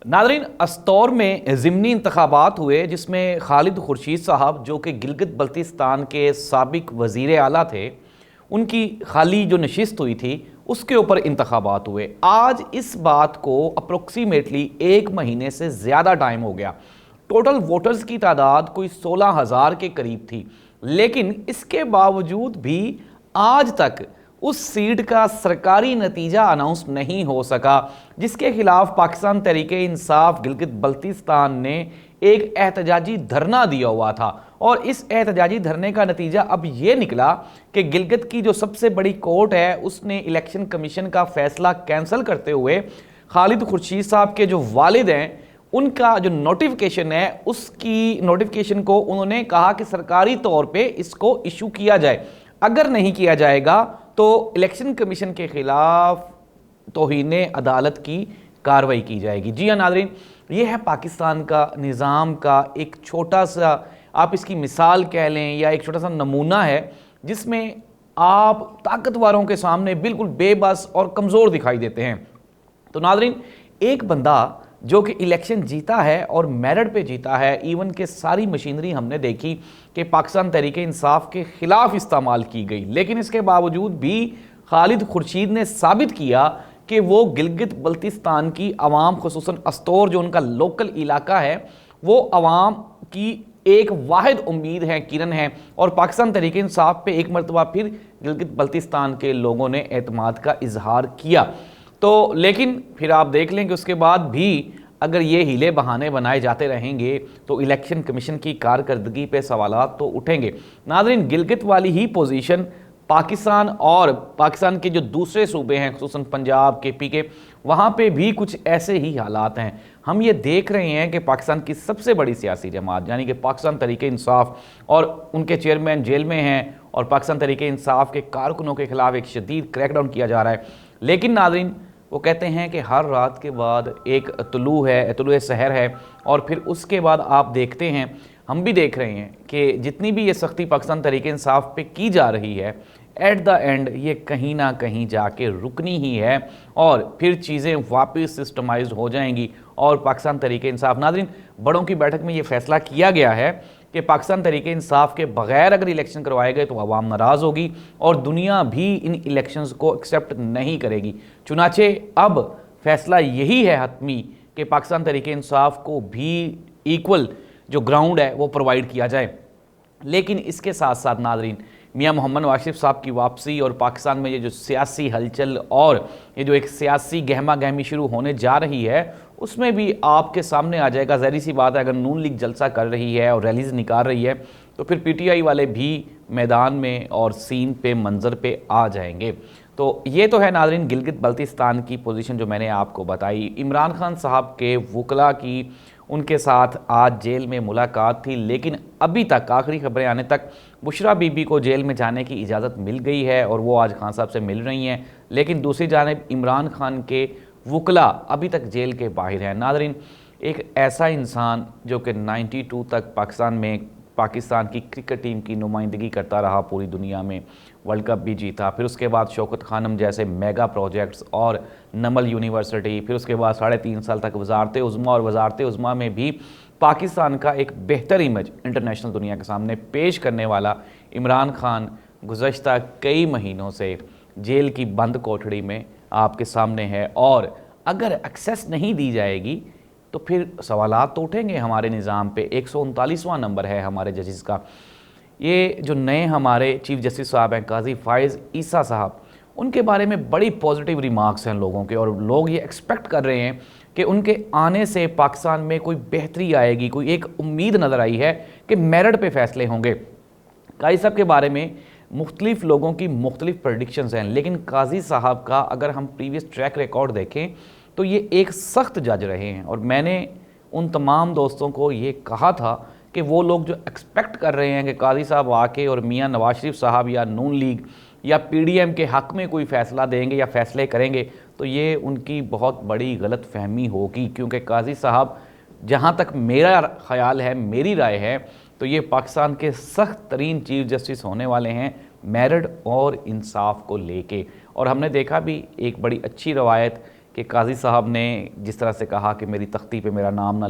Nadreen, Astore में ज़िमनी इंतखाबात हुए जिसमें खालिद खुर्शीद साहब जो कि गिलगित बल्तिस्तान के साबिक वज़ीर आला थे, उनकी खाली जो नशिस्त हुई थी उसके ऊपर इंतखाबात हुए। आज इस बात को अप्रोक्सीमेटली 1 महीने से ज़्यादा टाइम हो गया। टोटल वोटर्स की तादाद कोई 16,000 के करीब थी, लेकिन इसके बावजूद भी आज तक उस सीट का सरकारी नतीजा अनाउंस नहीं हो सका, जिसके खिलाफ पाकिस्तान तहरीके इंसाफ गिलगित बल्तिस्तान ने एक एहतजाजी धरना दिया हुआ था। और इस एहतजाजी धरने का नतीजा अब ये निकला कि गिलगित की जो सबसे बड़ी कोर्ट है उसने इलेक्शन कमीशन का फैसला कैंसिल करते हुए खालिद खुर्शीद साहब के जो वालिद हैं उनका जो नोटिफिकेशन है उसकी नोटिफिकेशन को उन्होंने कहा कि सरकारी तौर पे इसको इशू किया जाए। अगर नहीं किया जाएगा तो इलेक्शन कमीशन के खिलाफ तौहीने अदालत की कार्रवाई की जाएगी। जी हाँ नाज़रीन, ये है पाकिस्तान का निज़ाम का एक छोटा सा, आप इसकी मिसाल कह लें या एक छोटा सा नमूना है जिसमें आप ताकतवरों के सामने बिल्कुल बेबस और कमज़ोर दिखाई देते हैं। तो नाज़रीन, एक बंदा जो कि इलेक्शन जीता है और मेरिट पे जीता है, इवन के सारी मशीनरी हमने देखी कि पाकिस्तान तहरीके इंसाफ के ख़िलाफ़ इस्तेमाल की गई, लेकिन इसके बावजूद भी खालिद खुर्शीद ने साबित किया कि वो गिलगित बल्तिस्तान की आवाम, खुसूसन अस्तौर जो उनका लोकल इलाका है, वो आवाम की एक वाहिद उम्मीद है, किरण है। और पाकिस्तान तहरीके इंसाफ पे एक मरतबा फिर गिलगित बल्तिस्तान के लोगों ने एतमाद का इजहार किया। तो लेकिन फिर आप देख लें कि उसके बाद भी अगर ये हीले बहाने बनाए जाते रहेंगे तो इलेक्शन कमीशन की कारकर्दगी पे सवालात तो उठेंगे। नाज़रीन, गिलगित वाली ही पोजीशन पाकिस्तान और पाकिस्तान के जो दूसरे सूबे हैं, खुसूसन पंजाब, KP के, वहाँ पे भी कुछ ऐसे ही हालात हैं। हम ये देख रहे हैं कि पाकिस्तान की सबसे बड़ी सियासी जमात यानी कि पाकिस्तान तहरीके इंसाफ और उनके चेयरमैन जेल में हैं और पाकिस्तान तहरीके इंसाफ के कारकुनों के खिलाफ एक शदीद क्रैकडाउन किया जा रहा है। लेकिन नाज़रीन, वो कहते हैं कि हर रात के बाद एक तुलू सहर है और फिर उसके बाद आप देखते हैं, हम भी देख रहे हैं कि जितनी भी ये सख्ती पाकिस्तान तहरीके इंसाफ पे की जा रही है, एट द एंड ये कहीं ना कहीं जाके रुकनी ही है और फिर चीज़ें वापस सिस्टमाइज्ड हो जाएंगी। और पाकिस्तान तहरीके इंसाफ, नाज़रीन, बड़ों की बैठक में ये फैसला किया गया है कि पाकिस्तान तहरीके इंसाफ के बगैर अगर इलेक्शन करवाए गए तो आवाम नाराज़ होगी और दुनिया भी इन इलेक्शंस को एक्सेप्ट नहीं करेगी। चुनाचे अब फैसला यही है हतमी कि पाकिस्तान तहरीके इंसाफ को भी इक्वल जो ग्राउंड है वो प्रोवाइड किया जाए। लेकिन इसके साथ साथ नाज़रीन, मियां मोहम्मद नवाज शरीफ साहब की वापसी और पाकिस्तान में ये जो सियासी हलचल और ये जो एक सियासी गहमा गहमी शुरू होने जा रही है, उसमें भी आपके सामने आ जाएगा। ज़ाहिर सी बात है, अगर नून लीग जलसा कर रही है और रैलीज निकाल रही है तो फिर PTI वाले भी मैदान में और सीन पे, मंजर पे आ जाएंगे। तो ये तो है नाज़रीन गिलगित बल्तिस्तान की पोजीशन जो मैंने आपको बताई। इमरान खान साहब के वकला की उनके साथ आज जेल में मुलाकात थी, लेकिन अभी तक आखिरी खबरें आने तक बुशरा बीबी को जेल में जाने की इजाज़त मिल गई है और वो आज खान साहब से मिल रही हैं। लेकिन दूसरी जानिब इमरान खान के वकला अभी तक जेल के बाहर हैं। नाज़रीन, एक ऐसा इंसान जो कि 92 तक पाकिस्तान की क्रिकेट टीम की नुमाइंदगी करता रहा पूरी दुनिया में, वर्ल्ड कप भी जीता, फिर उसके बाद शौकत खानम जैसे मेगा प्रोजेक्ट्स और नमल यूनिवर्सिटी, फिर उसके बाद 3.5 साल तक वजारत उज़्मा और वजारत उज़्मा में भी पाकिस्तान का एक बेहतर इमेज इंटरनेशनल दुनिया के सामने पेश करने वाला इमरान खान गुज़श्ता कई महीनों से जेल की बंद कोठड़ी में आपके सामने है। और अगर एक्सेस नहीं दी जाएगी तो फिर सवालात तो उठेंगे हमारे निज़ाम पे। 139वां नंबर है हमारे जजेस का। ये जो नए हमारे चीफ जस्टिस साहब हैं, काजी फाइज़ ईसा साहब, उनके बारे में बड़ी पॉजिटिव रिमार्क्स हैं लोगों के और लोग ये एक्सपेक्ट कर रहे हैं कि उनके आने से पाकिस्तान में कोई बेहतरी आएगी, कोई एक उम्मीद नज़र आई है कि मेरिट पे फैसले होंगे। काजी साहब के बारे में मुख्तलिफ लोगों की मुख्तलिफ प्रडिक्शंस हैं, लेकिन काजी साहब का अगर हम प्रीवियस ट्रैक रिकॉर्ड देखें तो ये एक सख्त जज रहे हैं। और मैंने उन तमाम दोस्तों को ये कहा था कि वो लोग जो एक्सपेक्ट कर रहे हैं कि काजी साहब आके और मियां नवाज शरीफ साहब या नून लीग या PDM के हक़ में कोई फ़ैसला देंगे या फ़ैसले करेंगे, तो ये उनकी बहुत बड़ी गलत फहमी होगी। क्योंकि काजी साहब, जहाँ तक मेरा ख्याल है, मेरी राय है, तो ये पाकिस्तान के सख्त तरीन चीफ जस्टिस होने वाले हैं मेरिट और इंसाफ को लेके। और हमने देखा भी एक बड़ी अच्छी रवायत کہ قاضی صاحب نے جس طرح سے کہا کہ میری تختی پہ میرا نام نہ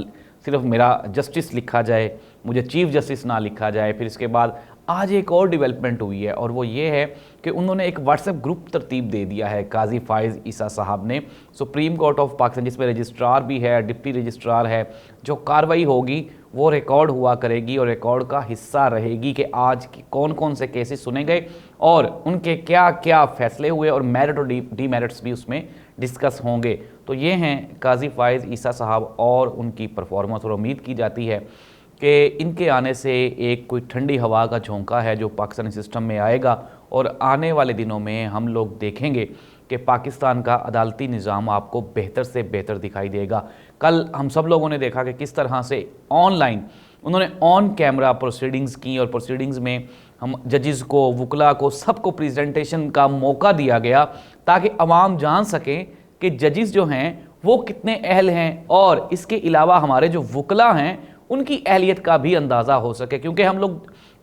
صرف میرا جسٹس لکھا جائے، مجھے چیف جسٹس نہ لکھا جائے، پھر اس کے بعد آج ایک اور ڈیولپمنٹ ہوئی ہے اور وہ یہ ہے کہ انہوں نے ایک واٹس ایپ گروپ ترتیب دے دیا ہے قاضی فائز عیسیٰ صاحب نے سپریم کورٹ آف پاکستان، جس میں رجسٹرار بھی ہے، ڈپٹی رجسٹرار ہے. جو کارروائی ہوگی وہ ریکارڈ ہوا کرے گی اور ریکارڈ کا حصہ رہے گی کہ آج کون کون سے کیسز سنے گئے اور ان کے کیا کیا فیصلے ہوئے اور میرٹ اور ڈی میرٹس بھی اس میں ڈسکس ہوں گے. تو یہ ہیں قاضی فائز عیسیٰ صاحب اور ان کی پرفارمنس، اور امید کی جاتی ہے کہ ان کے آنے سے ایک کوئی ٹھنڈی ہوا کا جھونکا ہے جو پاکستانی سسٹم میں آئے گا اور آنے والے دنوں میں ہم لوگ دیکھیں گے کہ پاکستان کا عدالتی نظام آپ کو بہتر سے بہتر دکھائی دے گا. کل ہم سب لوگوں نے دیکھا کہ کس طرح سے آن لائن انہوں نے آن کیمرہ پروسیڈنگز کی اور پروسیڈنگز میں ہم ججز کو، وکلاء کو، سب کو پریزنٹیشن کا موقع دیا گیا تاکہ عوام جان سکیں کہ ججز جو ہیں وہ کتنے اہل ہیں، اور اس کے علاوہ ہمارے جو وکلاء ہیں ان کی اہلیت کا بھی اندازہ ہو سکے، کیونکہ ہم لوگ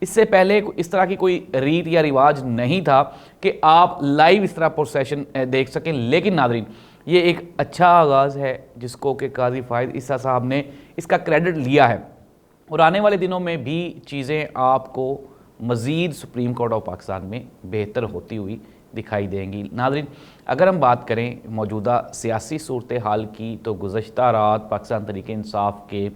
اس سے پہلے اس طرح کی کوئی ریت یا رواج نہیں تھا کہ آپ لائیو اس طرح پروسیشن دیکھ سکیں. لیکن ناظرین یہ ایک اچھا آغاز ہے جس کو کہ قاضی فائز عیسیٰ صاحب نے اس کا کریڈٹ لیا ہے، اور آنے والے دنوں میں بھی چیزیں آپ کو مزید سپریم کورٹ آف پاکستان میں بہتر ہوتی ہوئی دکھائی دیں گی. ناظرین اگر ہم بات کریں موجودہ سیاسی صورتحال کی تو گزشتہ رات پاکستان تحریک انصاف کے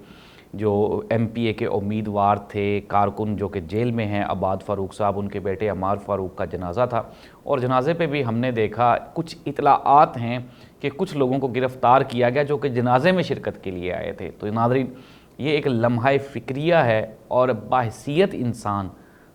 جو ایم پی اے کے امیدوار تھے، کارکن جو کہ جیل میں ہیں، عباد فاروق صاحب، ان کے بیٹے عمار فاروق کا جنازہ تھا، اور جنازے پہ بھی ہم نے دیکھا کچھ اطلاعات ہیں کہ کچھ لوگوں کو گرفتار کیا گیا جو کہ جنازے میں شرکت کے لیے آئے تھے. تو ناظرین یہ ایک لمحہ فکریہ ہے اور باحثیت انسان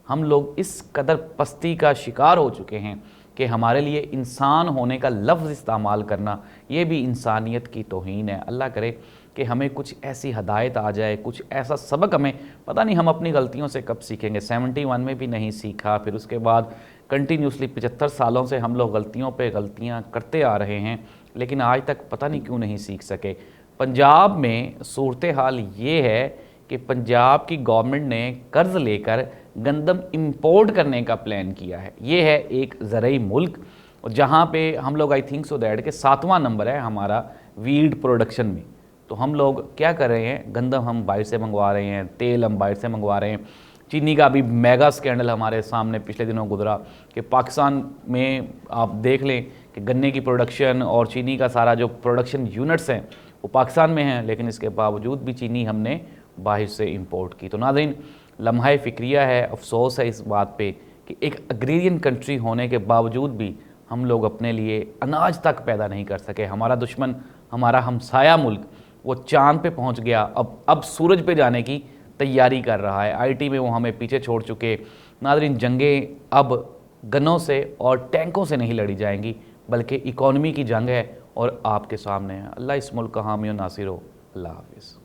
ہم لوگ اس قدر پستی کا شکار ہو چکے ہیں کہ ہمارے لیے انسان ہونے کا لفظ استعمال کرنا یہ بھی انسانیت کی توہین ہے. اللہ کرے کہ ہمیں کچھ ایسی ہدایت آ جائے، کچھ ایسا سبق ہمیں پتہ نہیں ہم اپنی غلطیوں سے کب سیکھیں گے. 71 میں بھی نہیں سیکھا، پھر اس کے بعد کنٹینیوسلی 75 سالوں سے ہم لوگ غلطیوں پہ غلطیاں کرتے آ رہے ہیں، لیکن آج تک پتہ نہیں کیوں نہیں سیکھ سکے. پنجاب میں صورتحال یہ ہے کہ پنجاب کی گورنمنٹ نے قرض لے کر گندم امپورٹ کرنے کا پلان کیا ہے. یہ ہے ایک زرعی ملک جہاں پہ ہم لوگ آئی تھنک سو دیٹ کہ 7واں نمبر ہے ہمارا ویٹ پروڈکشن میں. تو ہم لوگ کیا کر رہے ہیں، گندم ہم باہر سے منگوا رہے ہیں، تیل ہم باہر سے منگوا رہے ہیں. چینی کا بھی میگا سکینڈل ہمارے سامنے پچھلے دنوں گزرا کہ پاکستان میں آپ دیکھ لیں کہ گنے کی پروڈکشن اور چینی کا سارا جو پروڈکشن یونٹس ہیں وہ پاکستان میں ہیں، لیکن اس کے باوجود بھی چینی ہم نے باہر سے امپورٹ کی. تو ناظرین لمحہ فکریہ ہے، افسوس ہے اس بات پہ کہ ایک اگریرین کنٹری ہونے کے باوجود بھی ہم لوگ اپنے لیے اناج تک پیدا نہیں کر سکے. ہمارا دشمن، ہمارا ہمسایہ ملک وہ چاند پہ پہنچ گیا، اب سورج پہ جانے کی تیاری کر رہا ہے. آئی ٹی میں وہ ہمیں پیچھے چھوڑ چکے. ناظرین جنگیں اب گنوں سے اور ٹینکوں سے نہیں لڑی جائیں گی بلکہ اکانومی کی جنگ ہے اور آپ کے سامنے ہے. اللہ اس ملک کا حامی و ناصر ہو. اللہ حافظ.